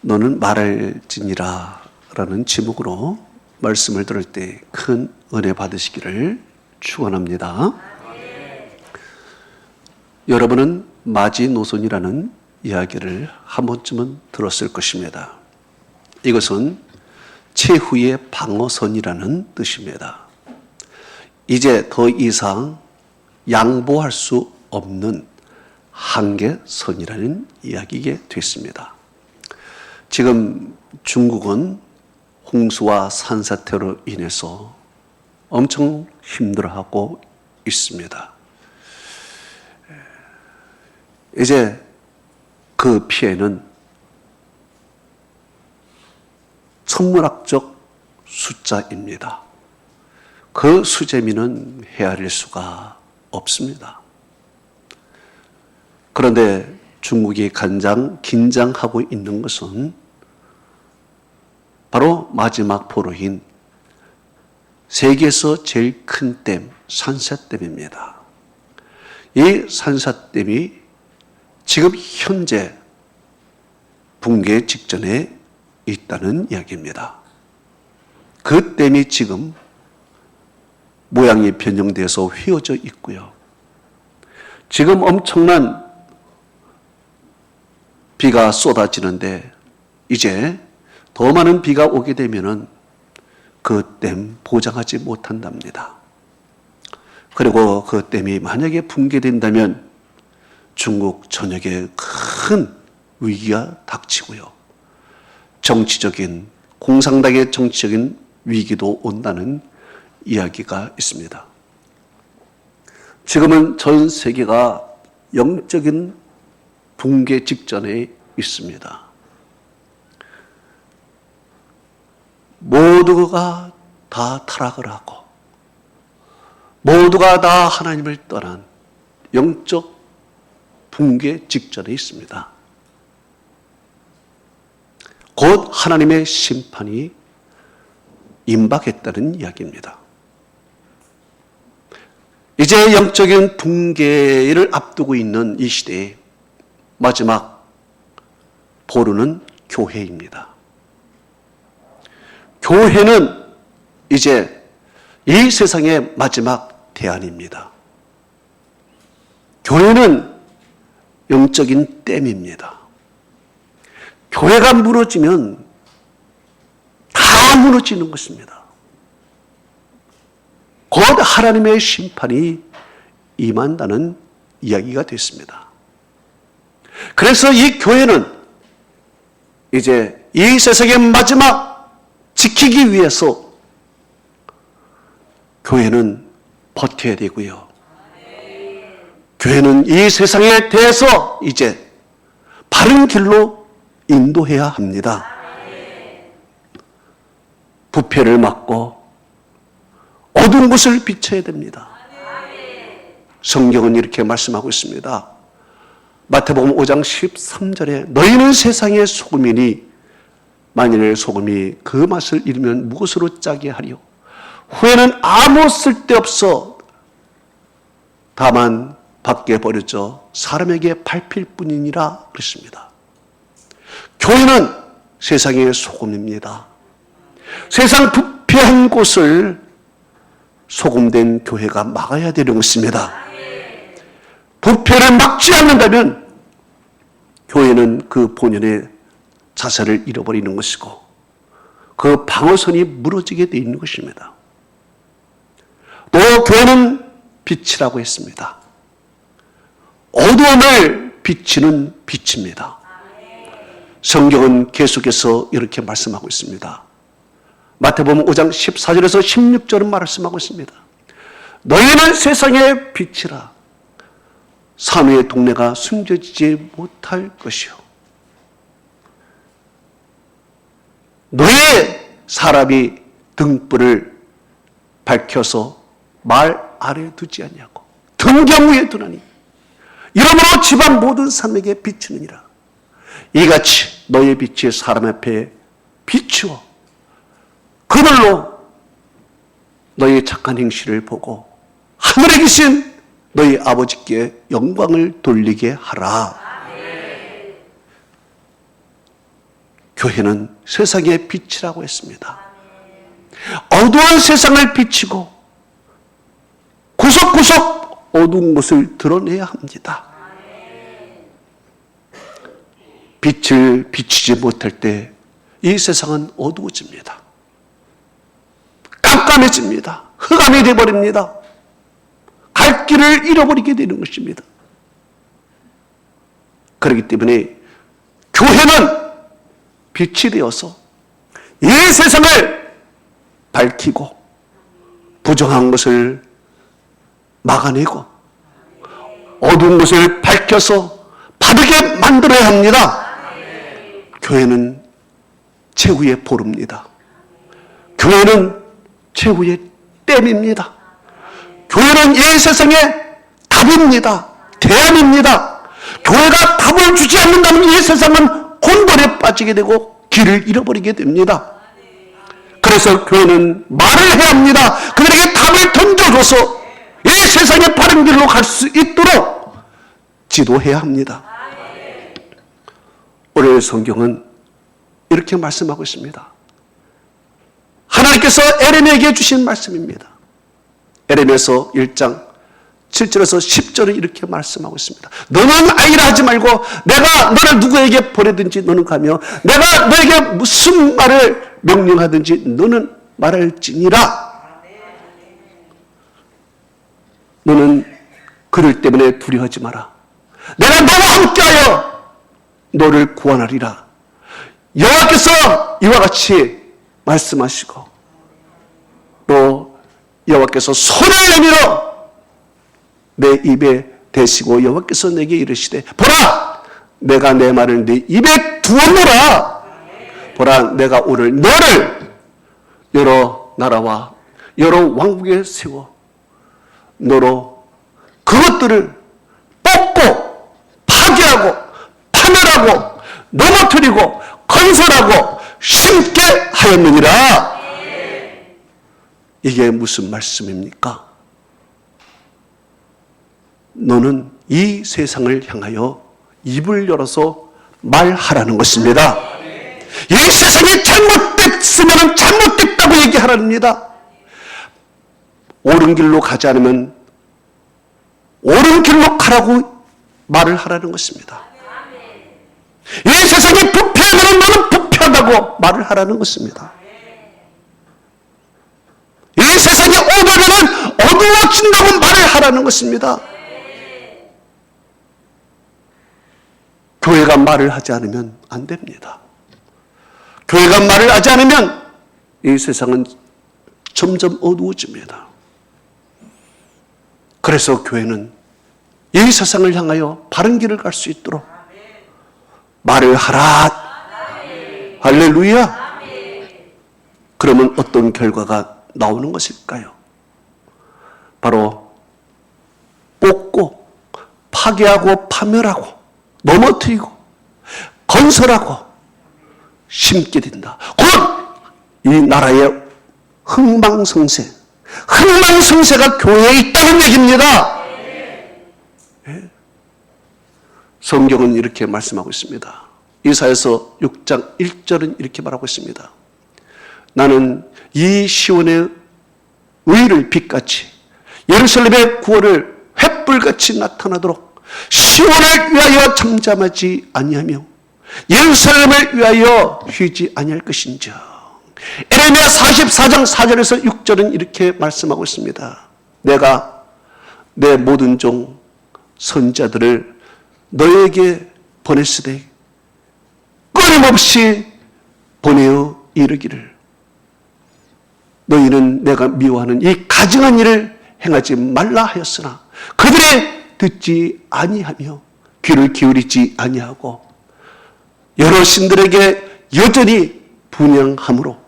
너는 말할지니라 라는 제목으로 말씀을 들을 때 큰 은혜 받으시기를 축원합니다. 여러분은 마지노선이라는 이야기를 한 번쯤은 들었을 것입니다. 이것은 최후의 방어선이라는 뜻입니다. 이제 더 이상 양보할 수 없는 한계선이라는 이야기가 됐습니다. 지금 중국은 홍수와 산사태로 인해서 엄청 힘들어하고 있습니다. 이제 그 피해는 천문학적 숫자입니다. 그 수재미는 헤아릴 수가 없습니다. 그런데 중국이 가장 긴장하고 있는 것은 바로 마지막 포로인 세계에서 제일 큰 댐, 산사댐입니다. 이 산사댐이 지금 현재 붕괴 직전에 있다는 이야기입니다. 그 댐이 지금 모양이 변형돼서 휘어져 있고요. 지금 엄청난 비가 쏟아지는데 이제 더 많은 비가 오게 되면은 그 댐 보장하지 못한답니다. 그리고 그 댐이 만약에 붕괴된다면 중국 전역에 큰 위기가 닥치고요. 공산당의 정치적인 위기도 온다는 이야기가 있습니다. 지금은 전 세계가 영적인 붕괴 직전에 있습니다. 모두가 다 타락을 하고 모두가 다 하나님을 떠난 영적 붕괴 직전에 있습니다. 곧 하나님의 심판이 임박했다는 이야기입니다. 이제 영적인 붕괴를 앞두고 있는 이 시대에 마지막 포로는 교회입니다. 교회는 이제 이 세상의 마지막 대안입니다. 교회는 영적인 댐입니다. 교회가 무너지면 다 무너지는 것입니다. 곧 하나님의 심판이 임한다는 이야기가 됐습니다. 그래서 이 교회는 이제 이 세상의 마지막 지키기 위해서 교회는 버텨야 되고요. 교회는 이 세상에 대해서 이제 바른 길로 인도해야 합니다. 부패를 막고 어두운 곳을 비춰야 됩니다. 성경은 이렇게 말씀하고 있습니다. 마태복음 5장 13절에 너희는 세상의 소금이니 만일 소금이 그 맛을 잃으면 무엇으로 짜게 하리요? 후에는 아무 쓸데없어 다만 밖에 버려져 사람에게 밟힐 뿐이니라 그랬습니다. 교회는 세상의 소금입니다. 세상 부패한 곳을 소금된 교회가 막아야 되는 것입니다. 부패를 막지 않는다면 교회는 그 본연의 자세를 잃어버리는 것이고 그 방어선이 무너지게 되어 있는 것입니다. 또 교회는 빛이라고 했습니다. 어두움을 비치는 빛입니다. 성경은 계속해서 이렇게 말씀하고 있습니다. 마태복음 5장 14절에서 16절은 말씀하고 있습니다. 너희는 세상의 빛이라 산후의 동네가 숨겨지지 못할 것이요 너의 사람이 등불을 밝혀서 말 아래 두지 않냐고 등경 위에 두나니 이러므로 집안 모든 사람에게 비추느니라. 이같이 너의 빛이 사람 앞에 비추어 그들로 너의 착한 행실을 보고 하늘에 계신 너희 아버지께 영광을 돌리게 하라. 교회는 세상의 빛이라고 했습니다. 어두운 세상을 비치고 구석구석 어두운 것을 드러내야 합니다. 빛을 비치지 못할 때 이 세상은 어두워집니다. 깜깜해집니다. 흑암이 되어버립니다. 갈 길을 잃어버리게 되는 것입니다. 그렇기 때문에 교회는 빛이 되어서 이 세상을 밝히고 부정한 것을 막아내고 어두운 것을 밝혀서 바르게 만들어야 합니다. 교회는 최후의 보루입니다. 교회는 최후의 댐입니다. 교회는 이 세상의 답입니다. 대안입니다. 교회가 답을 주지 않는다면 이 세상은 혼돈에 빠지게 되고 길을 잃어버리게 됩니다. 그래서 교회는 말을 해야 합니다. 그들에게 답을 던져줘서 이 세상의 바른 길로 갈 수 있도록 지도해야 합니다. 오늘 성경은 이렇게 말씀하고 있습니다. 하나님께서 에레미야에게 주신 말씀입니다. 에레미야서 1장 7절에서 10절은 이렇게 말씀하고 있습니다. 너는 아이라 하지 말고 내가 너를 누구에게 보내든지 너는 가며 내가 너에게 무슨 말을 명령하든지 너는 말할지니라. 너는 그를 때문에 두려워하지 마라. 내가 너와 함께하여 너를 구원하리라. 여호와께서 이와 같이 말씀하시고 또 여호와께서 손을 내밀어 내 입에 대시고 여호와께서 내게 이르시되 보라 내가 내 말을 네 입에 두었노라. 보라 내가 오늘 너를 여러 나라와 여러 왕국에 세워 너로 그것들을 뽑고 파괴하고 파멸하고 넘어뜨리고 건설하고 심게 하였느니라. 이게 무슨 말씀입니까? 너는 이 세상을 향하여 입을 열어서 말하라는 것입니다. 이 세상이 잘못됐으면 잘못됐다고 얘기하랍니다. 옳은 길로 가지 않으면 옳은 길로 가라고 말을 하라는 것입니다. 이 세상이 부패하면 너는 부패하다고 말을 하라는 것입니다. 이 세상이 어두우면 어두워진다고 말을 하라는 것입니다. 교회가 말을 하지 않으면 안 됩니다. 교회가 말을 하지 않으면 이 세상은 점점 어두워집니다. 그래서 교회는 이 세상을 향하여 바른 길을 갈 수 있도록 말을 하라. 할렐루야. 그러면 어떤 결과가 나오는 것일까요? 바로 뽑고 파괴하고 파멸하고 넘어뜨리고 건설하고 심게 된다. 곧 이 나라의 흥망성쇠가 교회에 있다는 얘기입니다. 성경은 이렇게 말씀하고 있습니다. 이사야서 6장 1절은 이렇게 말하고 있습니다. 나는 이 시온의 의를 빛같이 예루살렘의 구원을 횃불같이 나타나도록 시온을 위하여 잠잠하지 아니하며 예루살렘을 위하여 쉬지 아니할 것인즉. 에레미야 44장 4절에서 6절은 이렇게 말씀하고 있습니다. 내가 내 모든 종 선자들을 너에게 보냈으되 끊임없이 보내어 이르기를 너희는 내가 미워하는 이 가증한 일을 행하지 말라 하였으나 그들이 듣지 아니하며 귀를 기울이지 아니하고 여러 신들에게 여전히 분향함으로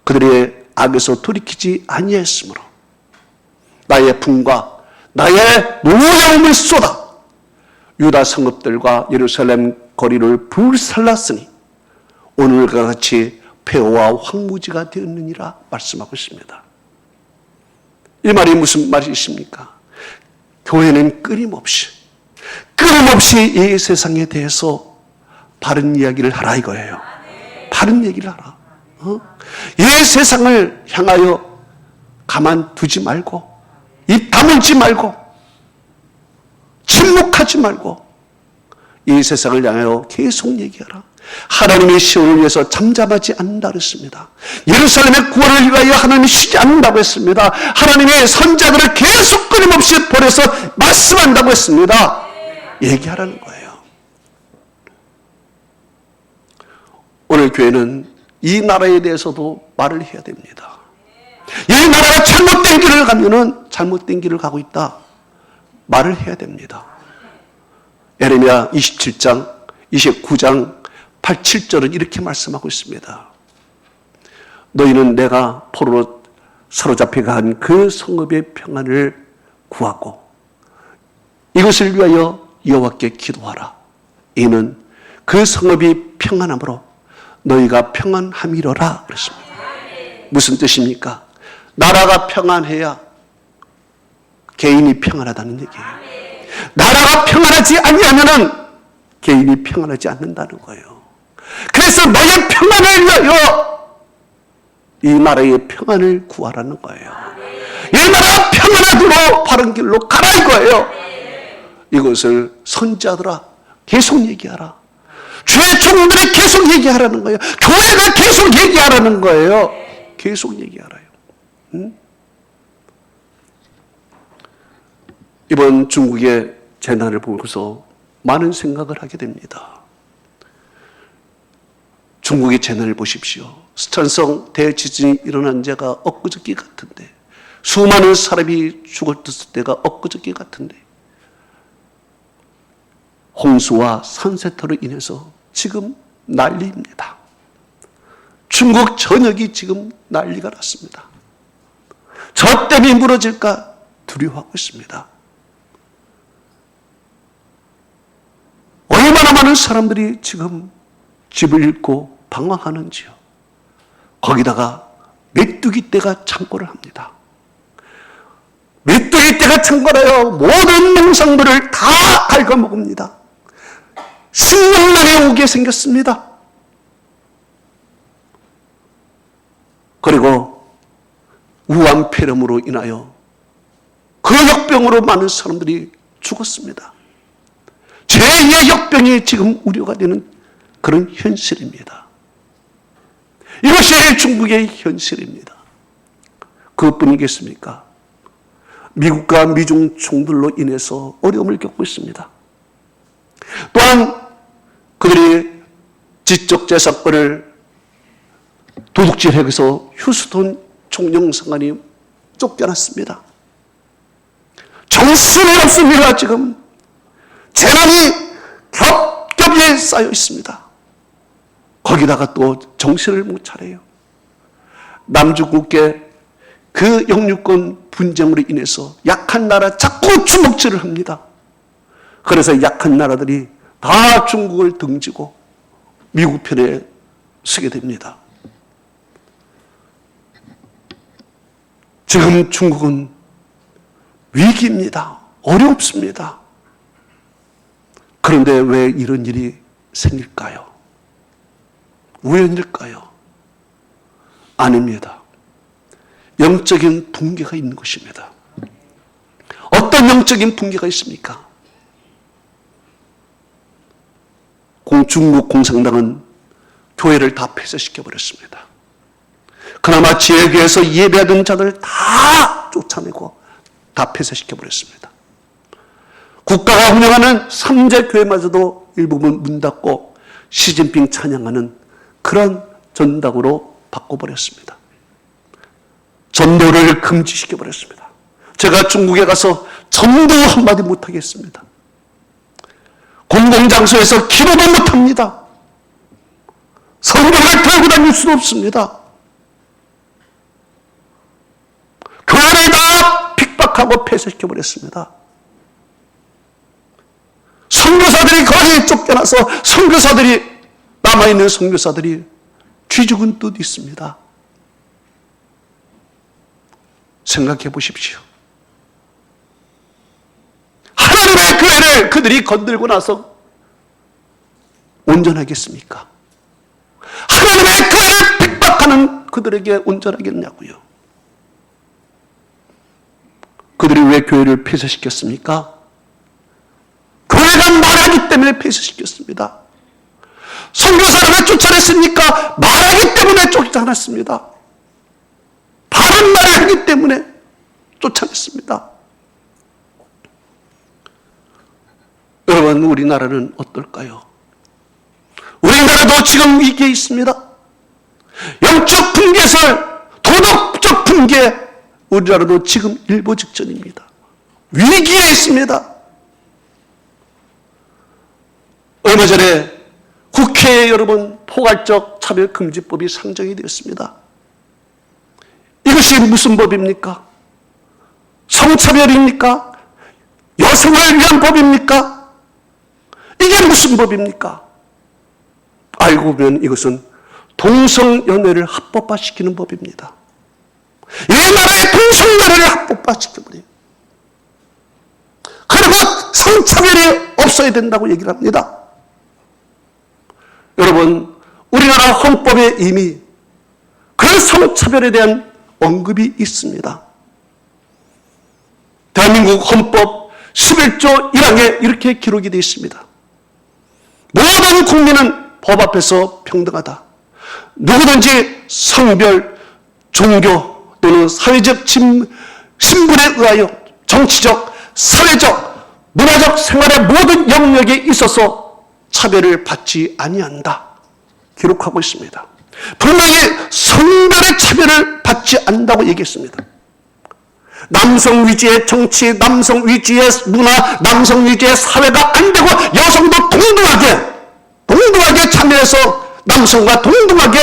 그들의 악에서 돌이키지 아니하였으므로 나의 분과 나의 노여움을 쏟아 유다 성읍들과 예루살렘 거리를 불살랐으니 오늘과 같이 폐허와 황무지가 되었느니라 말씀하고 있습니다. 이 말이 무슨 말이십니까? 교회는 끊임없이 이 세상에 대해서 바른 이야기를 하라 이거예요. 바른 얘기를 하라. 이 세상을 향하여 가만두지 말고, 입 다물지 말고, 침묵하지 말고, 이 세상을 향하여 계속 얘기하라. 하나님의 시온을 위해서 잠잠하지 않는다 그랬습니다. 예루살렘의 구원을 위하여 하나님이 쉬지 않는다고 했습니다. 하나님의 선자들을 계속 끊임없이 보내서 말씀한다고 했습니다. 얘기하라는 거예요. 오늘 교회는 이 나라에 대해서도 말을 해야 됩니다. 이 나라가 잘못된 길을 가면은 잘못된 길을 가고 있다. 말을 해야 됩니다. 예레미야 27장, 29장 8, 7절은 이렇게 말씀하고 있습니다. 너희는 내가 포로로 사로잡혀 간 그 성읍의 평안을 구하고 이것을 위하여 여호와께 기도하라. 이는 그 성읍이 평안함으로 너희가 평안함이로라 그랬습니다. 무슨 뜻입니까? 나라가 평안해야 개인이 평안하다는 얘기예요. 나라가 평안하지 아니하면은 개인이 평안하지 않는다는 거예요. 그래서 너의 평안을 위하여 이 나라의 평안을 구하라는 거예요. 이 나라가 평안하도록 바른 길로 가라 이거예요. 이것을 선지자들아 계속 얘기하라. 주의 종들이 계속 얘기하라는 거예요. 교회가 계속 얘기하라는 거예요. 계속 얘기하라요. 이번 중국의 재난을 보고서 많은 생각을 하게 됩니다. 중국의 재난을 보십시오. 스탄성 대지진이 일어난 지가 엊그저께 같은데, 수많은 사람이 죽었을 때가 엊그저께 같은데, 홍수와 산세토로 인해서 지금 난리입니다. 중국 전역이 지금 난리가 났습니다. 저 댐이 무너질까 두려워하고 있습니다. 얼마나 많은 사람들이 지금 집을 잃고 방황하는지요. 거기다가 메뚜기 떼가 창궐을 합니다. 메뚜기 떼가 창궐하여 모든 농산물을 다 갉아먹습니다. 식량난이 오게 생겼습니다. 그리고 우암폐렴으로 인하여 그 역병으로 많은 사람들이 죽었습니다. 제2의 역병이 지금 우려가 되는 그런 현실입니다. 이것이 중국의 현실입니다. 그것뿐이겠습니까? 미국과 미중 총들로 인해서 어려움을 겪고 있습니다. 또한 그들이 지적재산권을 도둑질해서 휴스턴 총영사관이 쫓겨났습니다. 정신이 없습니다. 지금 재난이 겹겹이 쌓여 있습니다. 거기다가 또 정신을 못 차려요. 남중국계 그 영유권 분쟁으로 인해서 약한 나라 자꾸 주먹질을 합니다. 그래서 약한 나라들이 다 중국을 등지고 미국 편에 서게 됩니다. 지금 중국은 위기입니다. 어렵습니다. 그런데 왜 이런 일이 생길까요? 우연일까요? 아닙니다. 영적인 붕괴가 있는 것입니다. 어떤 영적인 붕괴가 있습니까? 중국 공산당은 교회를 다 폐쇄시켜버렸습니다. 그나마 지역에서 예배하던 자들 다 쫓아내고 다 폐쇄시켜버렸습니다. 국가가 운영하는 3대 교회마저도 일부분 문 닫고 시진핑 찬양하는 그런 전당으로 바꿔버렸습니다. 전도를 금지시켜버렸습니다. 제가 중국에 가서 전도 한마디 못하겠습니다. 공공장소에서 기도도 못합니다. 성경을 들고 다닐 수도 없습니다. 교회를 다 핍박하고 폐쇄시켜버렸습니다. 선교사들이 거의 쫓겨나서 남아있는 선교사들이 쥐죽은 뜻 있습니다. 생각해 보십시오. 하나님의 교회를 그들이 건들고 나서 온전하겠습니까? 하나님의 그들에게 온전하겠냐고요. 그들이 왜 교회를 폐쇄시켰습니까? 교회가 말하기 때문에 폐쇄시켰습니다. 선교사를 왜 쫓아냈습니까? 말하기 때문에 쫓아냈습니다. 바른 말을 하기 때문에 쫓아냈습니다. 여러분, 우리나라는 어떨까요? 우리나라도 지금 위기에 있습니다. 영적 분개설, 도덕적 분개, 우리나라도 지금 일보 직전입니다. 위기에 있습니다. 얼마 전에 국회에 여러분 포괄적 차별금지법이 상정이 되었습니다. 이것이 무슨 법입니까? 성차별입니까? 여성을 위한 법입니까? 이게 무슨 법입니까? 알고 보면 이것은 동성연애를 합법화시키는 법입니다. 이 나라의 동성연애를 합법화시켜버려요. 그리고 성차별이 없어야 된다고 얘기를 합니다. 여러분, 우리나라 헌법에 이미 그 성차별에 대한 언급이 있습니다. 대한민국 헌법 11조 1항에 이렇게 기록이 되어 있습니다. 모든 국민은 법 앞에서 평등하다. 누구든지 성별, 종교 또는 사회적 신분에 의하여 정치적, 사회적, 문화적 생활의 모든 영역에 있어서 차별을 받지 아니한다. 기록하고 있습니다. 분명히 성별의 차별을 받지 않는다고 얘기했습니다. 남성 위주의 정치, 남성 위주의 문화, 남성 위주의 사회가 안 되고 여성도 동등하게 참여해서 남성과 동등하게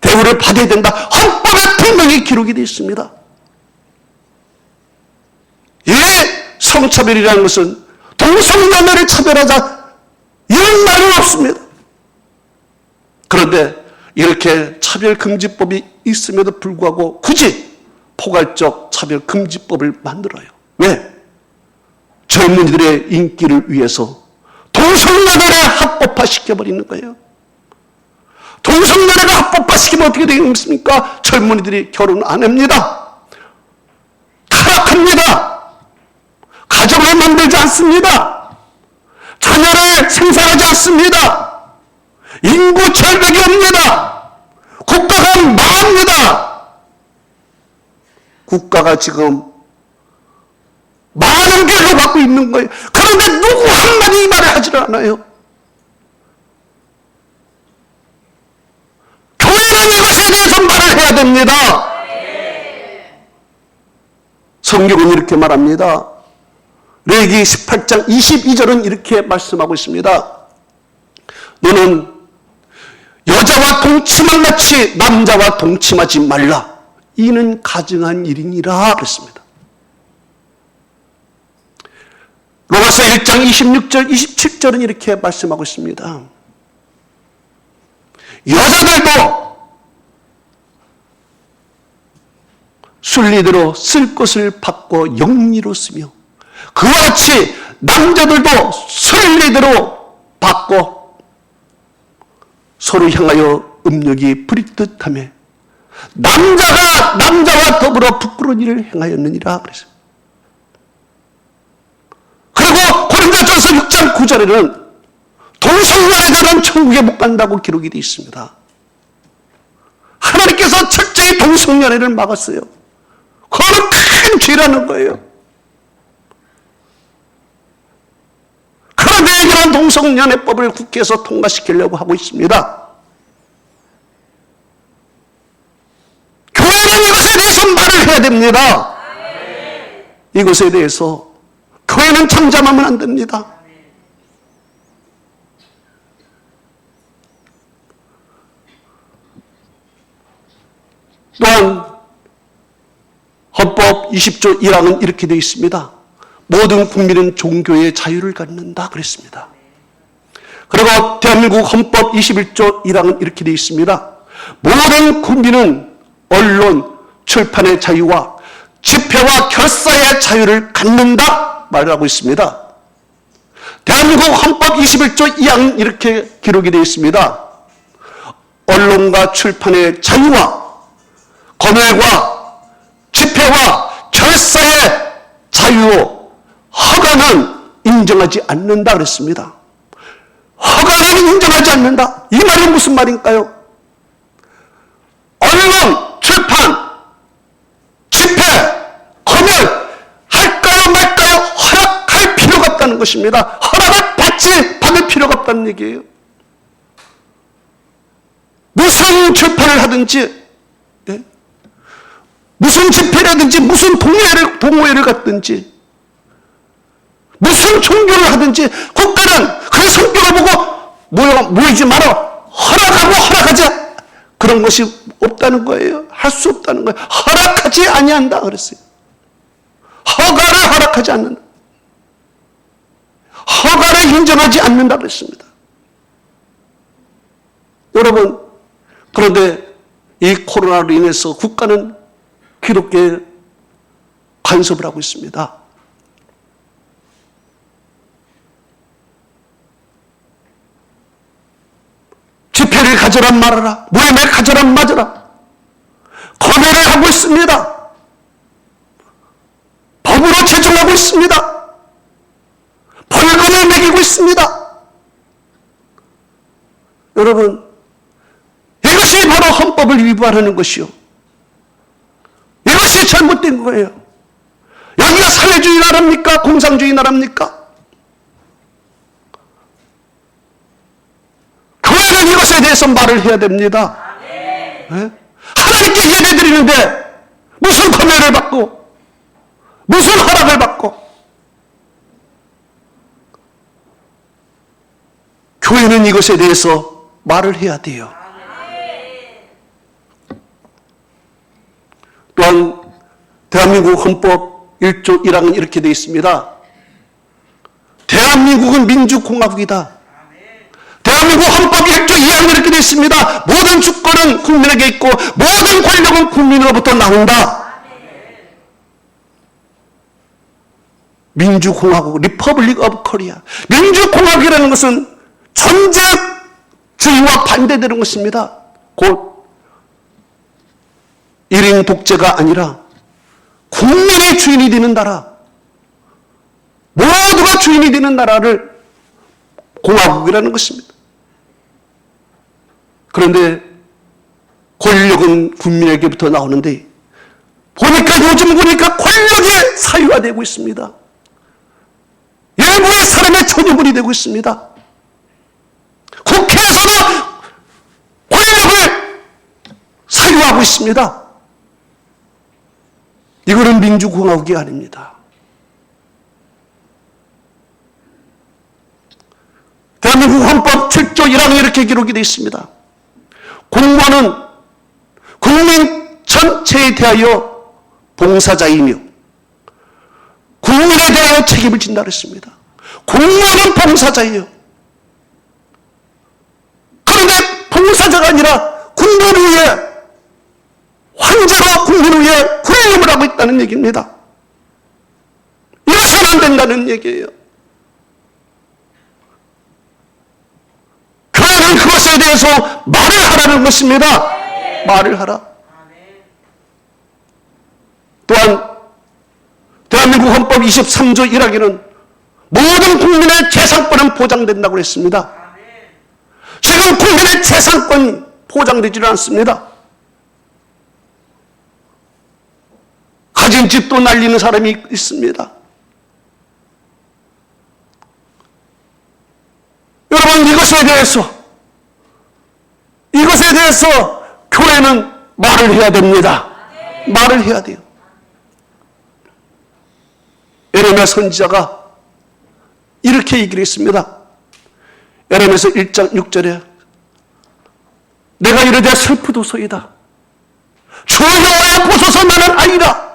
대우를 받아야 된다. 헌법에 분명히 기록이 되어 있습니다. 이 성차별이라는 것은 동성연애를 차별하자 이런 말은 없습니다. 그런데 이렇게 차별금지법이 있음에도 불구하고 굳이 포괄적 차별금지법을 만들어요. 왜? 젊은이들의 인기를 위해서 동성연애를 합법화시켜버리는 거예요. 동성연애가 합법화시키면 어떻게 되겠습니까? 젊은이들이 결혼 안 합니다. 타락합니다. 가정을 만들지 않습니다. 자녀를 생산하지 않습니다. 인구 절벽이 옵니다. 국가가 망합니다. 국가가 지금 많은 길로 가고 있는 거예요. 그런데 누구 한마디 이 말을 하질 않아요. 교회는 이것에 대해서 말을 해야 됩니다. 성경은 이렇게 말합니다. 레위기 18장 22절은 이렇게 말씀하고 있습니다. 너는 여자와 동침한 같이 남자와 동침하지 말라. 이는 가증한 일이니라 그랬습니다. 로마서 1장 26절 27절은 이렇게 말씀하고 있습니다. 여자들도 순리대로 쓸 것을 받고 영리로 쓰며 그와 같이 남자들도 순리대로 받고 서로 향하여 음욕이 부릴 듯하며 남자가 남자와 더불어 부끄러운 일을 행하였느니라 그랬습니다. 그리고 고린도전서 6장 9절에는 동성연애자는 천국에 못 간다고 기록이 되어 있습니다. 하나님께서 철저히 동성연애를 막았어요. 그거는 큰 죄라는 거예요. 그런데 이런 동성연애법을 국회에서 통과시키려고 하고 있습니다. 교회는 이것에 대해서 말을 해야 됩니다. 이것에 대해서 교회는 잠잠하면 안 됩니다. 또한 헌법 20조 1항은 이렇게 되어 있습니다. 모든 국민은 종교의 자유를 갖는다 그랬습니다. 그리고 대한민국 헌법 21조 1항은 이렇게 되어 있습니다. 모든 국민은 언론, 출판의 자유와 집회와 결사의 자유를 갖는다 말하고 있습니다. 대한민국 헌법 21조 2항은 이렇게 기록이 되어 있습니다. 언론과 출판의 자유와 검열과 집회와 결사의 자유, 허가는 인정하지 않는다 그랬습니다. 허가는 인정하지 않는다. 이 말이 무슨 말인가요? 언론, 출판, 집회, 검열 할까요 말까요? 허락할 필요가 없다는 것입니다. 허락을 받을 필요가 없다는 얘기예요. 무슨 출판을 하든지, 예? 무슨 집회라든지, 무슨 동호회를 갔든지, 무슨 종교를 하든지, 국가는 그 성격을 보고 모이지 마라. 허락하고 허락하지 그런 것이 없다는 거예요. 할 수 없다는 거예요. 허락하지 아니한다 그랬어요. 허가를 허락하지 않는다. 허가를 인정하지 않는다 그랬습니다. 여러분, 그런데 이 코로나로 인해서 국가는 기독교에 간섭을 하고 있습니다. 집회를 가져라 말아라. 모임을 가져라 맞아라. 검열을 하고 있습니다. 법으로 제정하고 있습니다. 벌금을 매기고 있습니다. 여러분, 이것이 바로 헌법을 위반하는 것이요. 이것이 잘못된 거예요. 여기가 사회주의 나라입니까? 공산주의 나라입니까? 교회는 이것에 대해서 말을 해야 됩니다. 네? 하나님께 예배드리는데 무슨 검열을 받고 무슨 허락을 받고, 교회는 이것에 대해서 말을 해야 돼요. 또한 대한민국 헌법 1조 1항은 이렇게 되어 있습니다. 대한민국은 민주공화국이다. 대한민국 헌법 1조 2항은 이렇게 되어 있습니다. 모든 주권은 국민에게 있고 모든 권력은 국민으로부터 나온다. 민주공화국, 리퍼블릭 오브 코리아. 민주공화국이라는 것은 전제주의와 반대되는 것입니다. 곧 1인 독재가 아니라 국민의 주인이 되는 나라, 모두가 주인이 되는 나라를 공화국이라는 것입니다. 그런데 권력은 국민에게부터 나오는데 요즘 보니까 권력이 사유화되고 있습니다. 일부의 사람의 전유물이 되고 있습니다. 국회에서도 권력을 사유하고 있습니다. 이거는 민주공화국이 아닙니다. 대한민국 헌법 7조 1항에 이렇게 기록이 되어 있습니다. 공무원은 국민 전체에 대하여 봉사자이며 국민에 대하여 책임을 진다 그랬습니다. 공무원은 봉사자예요. 그런데 봉사자가 아니라 국민 위에, 황제로 국민 위에 군림을 하고 있다는 얘기입니다. 이러서는 안 된다는 얘기예요. 교회는 그것에 대해서 말을 하라는 것입니다. 말을 하라. 또한 대한민국 헌법 23조 1항에는 모든 국민의 재산권은 보장된다고 했습니다. 지금 국민의 재산권이 보장되지는 않습니다. 가진 집도 날리는 사람이 있습니다. 여러분, 이것에 대해서 교회는 말을 해야 됩니다. 말을 해야 돼요. 에레미야 선지자가 이렇게 얘기를 했습니다. 에레미야서 1장 6절에 내가 이르되 슬프도소이다. 주 여호와여 보소서, 나는 아니라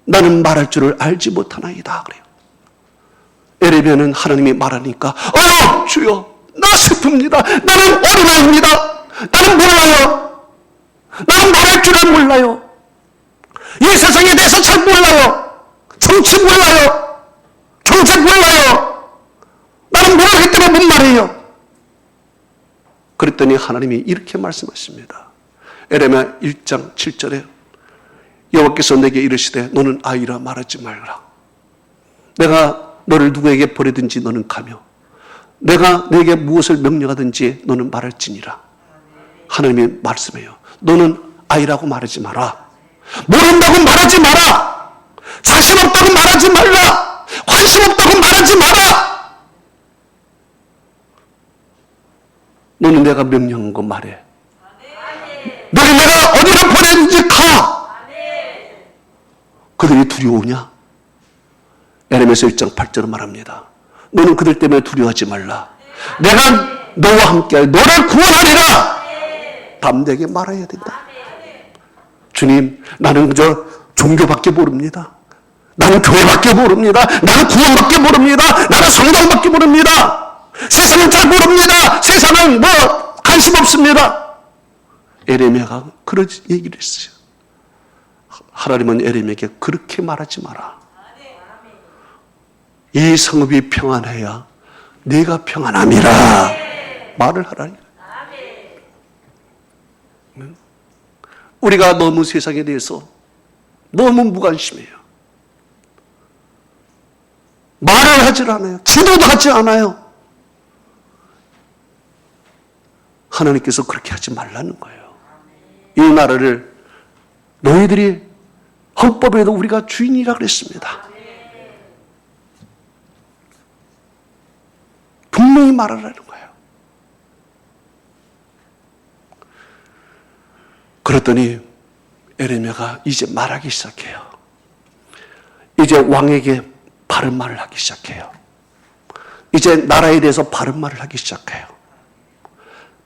나는 말할 줄을 알지 못하나이다 그래요. 에레미야는 하나님이 말하니까 주여, 나 슬픕니다. 나는 어린아이입니다. 나는 몰라요. 나는 말할 줄을 몰라요. 이 세상에 대해서 잘 몰라요. 정치 몰라요. 정책 몰라요. 나는 모르기 때문에 못 말해요. 그랬더니 하나님이 이렇게 말씀하십니다. 에레미야 1장 7절에 여호와께서 내게 이르시되 너는 아이라 말하지 말라. 내가 너를 누구에게 보내든지 너는 가며 내가 내게 무엇을 명령하든지 너는 말할지니라. 하나님이 말씀해요. 너는 아이라고 말하지 마라. 모른다고 말하지 마라. 자신 없다고 말하지 말라. 관심 없다고 말하지 마라. 너는 내가 명령한 거 말해. 너는 내가 어디로 보내든지 가. 그들이 두려우냐? 에레미야서 1장 8절은 말합니다. 너는 그들 때문에 두려워하지 말라. 내가 너와 함께 너를 구원하리라. 담대하게 말해야 된다. 주님, 나는 그저 종교밖에 모릅니다. 나는 교회밖에 모릅니다. 나는 구원밖에 모릅니다. 나는 성경밖에 모릅니다. 세상은 잘 모릅니다. 세상은 관심 없습니다. 에레미야가 그런 얘기를 했어요. 하나님은 에레미야에게 그렇게 말하지 마라. 이 성읍이 평안해야 내가 평안함이라 말을 하라니. 우리가 너무 세상에 대해서 너무 무관심해요. 말을 하질 않아요. 기도도 하지 않아요. 하나님께서 그렇게 하지 말라는 거예요. 이 나라를 너희들이 헌법에도 우리가 주인이라 그랬습니다. 분명히 말하라는 거예요. 그랬더니 에레미야가 이제 말하기 시작해요. 이제 왕에게 바른 말을 하기 시작해요. 이제 나라에 대해서 바른 말을 하기 시작해요.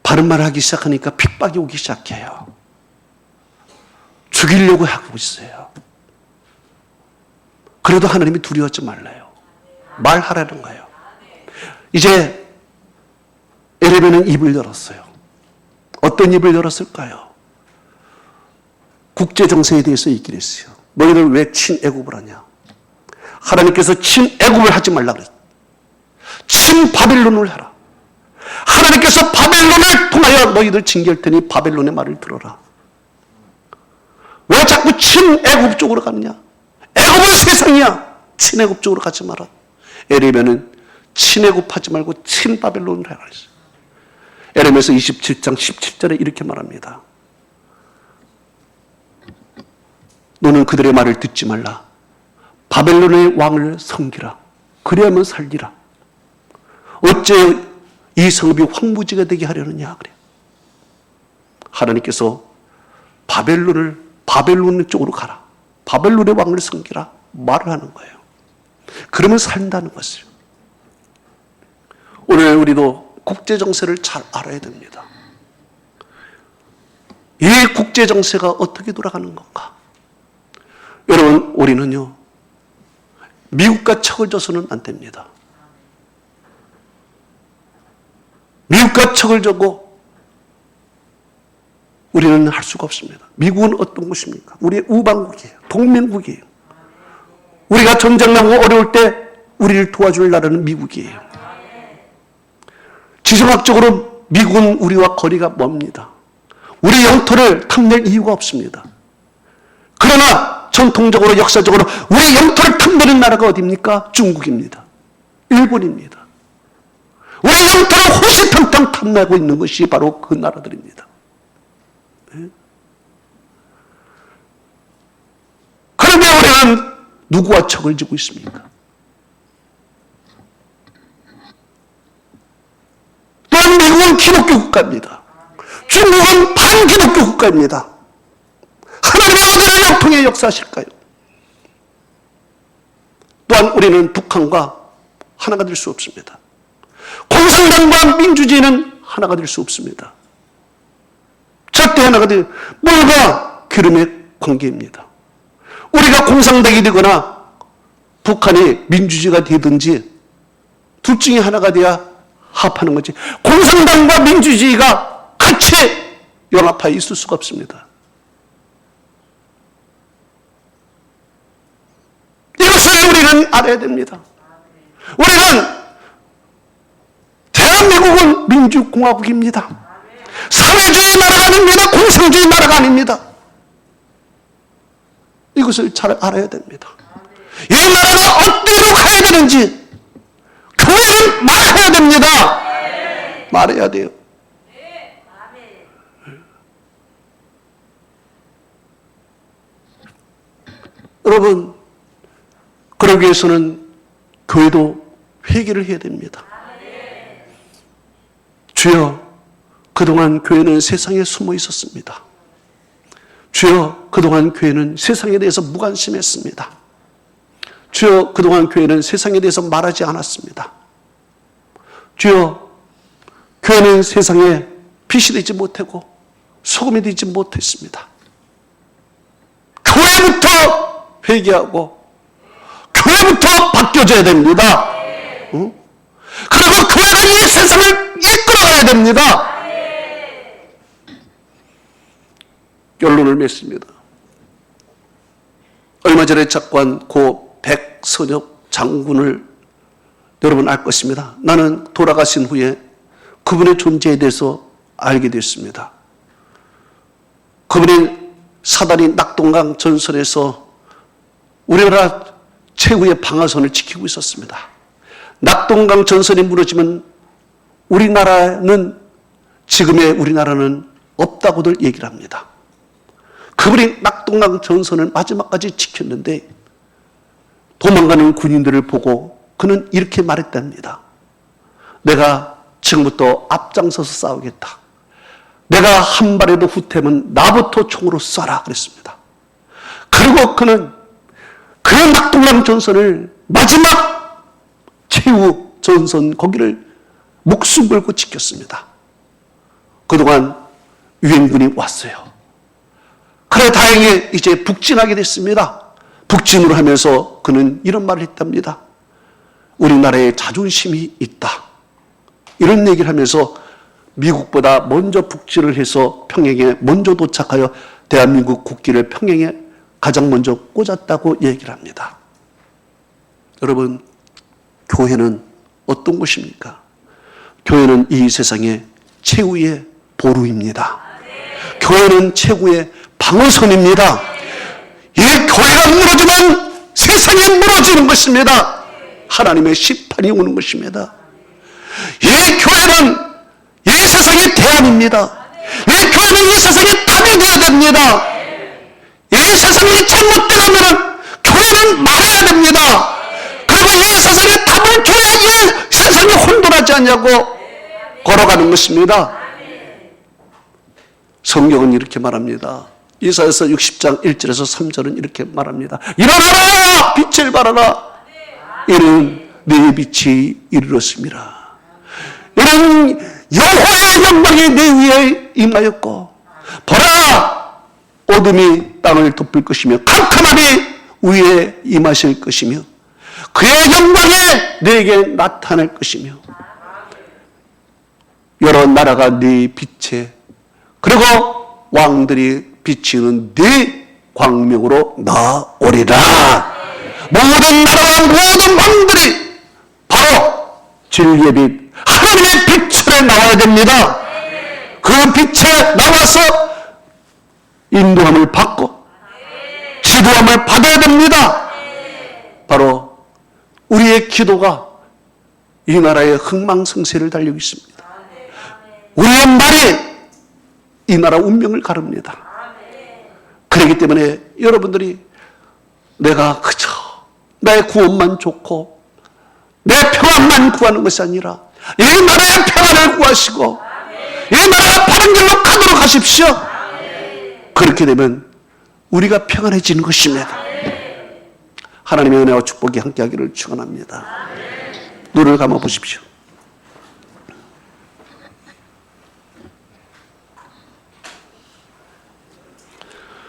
바른 말을 하기 시작하니까 핍박이 오기 시작해요. 죽이려고 하고 있어요. 그래도 하나님이 두려워하지 말라요. 말하라는 거예요. 이제 에레미야는 입을 열었어요. 어떤 입을 열었을까요? 국제정세에 대해서 얘기를 했어요. 너희들 왜 친애국을 하냐? 하나님께서 친애국을 하지 말라 그랬어요. 친바벨론을 하라. 하나님께서 바벨론을 통하여 너희들 징계할 테니 바벨론의 말을 들어라. 왜 자꾸 친애국 쪽으로 가느냐? 애국은 세상이야. 친애국 쪽으로 가지 마라. 에레미야는 친애국 하지 말고 친바벨론을 하라 그랬어요. 에레미야서 27장 17절에 이렇게 말합니다. 너는 그들의 말을 듣지 말라. 바벨론의 왕을 섬기라. 그래야만 살리라. 어째 이 성읍이 황무지가 되게 하려느냐 그래. 하나님께서 바벨론 쪽으로 가라. 바벨론의 왕을 섬기라 말을 하는 거예요. 그러면 산다는 것이에요. 오늘 우리도 국제정세를 잘 알아야 됩니다. 이 국제정세가 어떻게 돌아가는 건가? 여러분, 우리는요, 미국과 척을 져서는 안 됩니다. 미국과 척을 져고 우리는 할 수가 없습니다. 미국은 어떤 곳입니까? 우리의 우방국이에요. 동맹국이에요. 우리가 전쟁 나고 어려울 때 우리를 도와줄 나라는 미국이에요. 지정학적으로 미국은 우리와 거리가 멉니다. 우리 영토를 탐낼 이유가 없습니다. 그러나 전통적으로 역사적으로 우리 영토를 탐내는 나라가 어디입니까? 중국입니다. 일본입니다. 우리 영토를 호시탐탐 탐내고 있는 것이 바로 그 나라들입니다. 그런데 우리는 누구와 척을 지고 있습니까? 또 미국은 기독교 국가입니다. 중국은 반기독교 국가입니다. 하나님의 어디를 영통에 역사하실까요? 또한 우리는 북한과 하나가 될 수 없습니다. 공산당과 민주주의는 하나가 될 수 없습니다. 절대 하나가 될, 물과 기름의 관계입니다. 우리가 공산당이 되거나 북한이 민주주의가 되든지 둘 중에 하나가 돼야 합하는 거지. 공산당과 민주주의가 같이 연합하여 있을 수가 없습니다. 이것을 우리는 알아야 됩니다. 우리는 대한민국은 민주공화국입니다. 사회주의 나라가 아닙니다. 정상주의 나라가 아닙니다. 이것을 잘 알아야 됩니다. 이 나라가 어디로 가야 되는지 교회는 말해야 됩니다. 말해야 돼요. 여러분, 그러기 위해서는 교회도 회개를 해야 됩니다. 주여, 그동안 교회는 세상에 숨어 있었습니다. 주여, 그동안 교회는 세상에 대해서 무관심했습니다. 주여, 그동안 교회는 세상에 대해서 말하지 않았습니다. 주여, 교회는 세상에 빛이 되지 못하고 소금이 되지 못했습니다. 교회부터 회개하고 교회부터 바뀌어져야 됩니다. 응? 그리고 교회가 이 세상을 이끌어가야 됩니다. 결론을 맺습니다. 얼마 전에 작고한 고 백선엽 장군을 여러분 알 것입니다. 나는 돌아가신 후에 그분의 존재에 대해서 알게 됐습니다. 그분이 사다리 낙동강 전선에서 우리나라 최후의 방아선을 지키고 있었습니다. 낙동강 전선이 무너지면 지금의 우리나라는 없다고들 얘기를 합니다. 그분이 낙동강 전선을 마지막까지 지켰는데 도망가는 군인들을 보고 그는 이렇게 말했답니다. 내가 지금부터 앞장서서 싸우겠다. 내가 한 발에도 후퇴하면 나부터 총으로 쏴라 그랬습니다. 그리고 그는 그 낙동강 전선을 마지막 최후 전선 거기를 목숨 걸고 지켰습니다. 그동안 유엔군이 왔어요. 그래 다행히 이제 북진하게 됐습니다. 북진을 하면서 그는 이런 말을 했답니다. 우리나라에 자존심이 있다. 이런 얘기를 하면서 미국보다 먼저 북진을 해서 평양에 먼저 도착하여 대한민국 국기를 평양에 가장 먼저 꽂았다고 얘기를 합니다. 여러분, 교회는 어떤 곳입니까? 교회는 이 세상의 최후의 보루입니다. 교회는 최후의 방어선입니다. 이 교회가 무너지면 세상이 무너지는 것입니다. 하나님의 심판이 오는 것입니다. 이 교회는 이 세상의 대안입니다. 이 교회는 이 세상의 답이 되어야 됩니다. 이 세상이 잘못되면 교회는 말해야 됩니다. 그리고 이 세상의 답을 줘야 이 세상이 혼돈하지 않냐고 걸어가는 것입니다. 성경은 이렇게 말합니다. 이사야서 60장 1절에서 3절은 이렇게 말합니다. 일어나라! 빛을 발하라! 이는 내 빛이 이르렀습니다. 이는 여호와의 영광이 내 위에 임하였고 보라! 어둠이 땅을 덮을 것이며 캄캄함이 위에 임하실 것이며 그의 영광이 내게 나타날 것이며 여러 나라가 네 빛에 그리고 왕들이 비치는 네 광명으로 나오리라. 모든 나라와 모든 왕들이 바로 진리의 빛 하나님의 빛에 나와야 됩니다. 그 빛에 나와서 인도함을 받고 지도함을 받아야 됩니다. 바로 우리의 기도가 이 나라의 흥망성쇠를 달리고 있습니다. 우리의 말이 이 나라 운명을 가릅니다. 그렇기 때문에 여러분들이 내가 그저 나의 구원만 좋고 내 평안만 구하는 것이 아니라 이 나라의 평안을 구하시고 이 나라가 바른 길로 가도록 하십시오. 그렇게 되면 우리가 평안해지는 것입니다. 하나님의 은혜와 축복이 함께하기를 축원합니다. 눈을 감아 보십시오.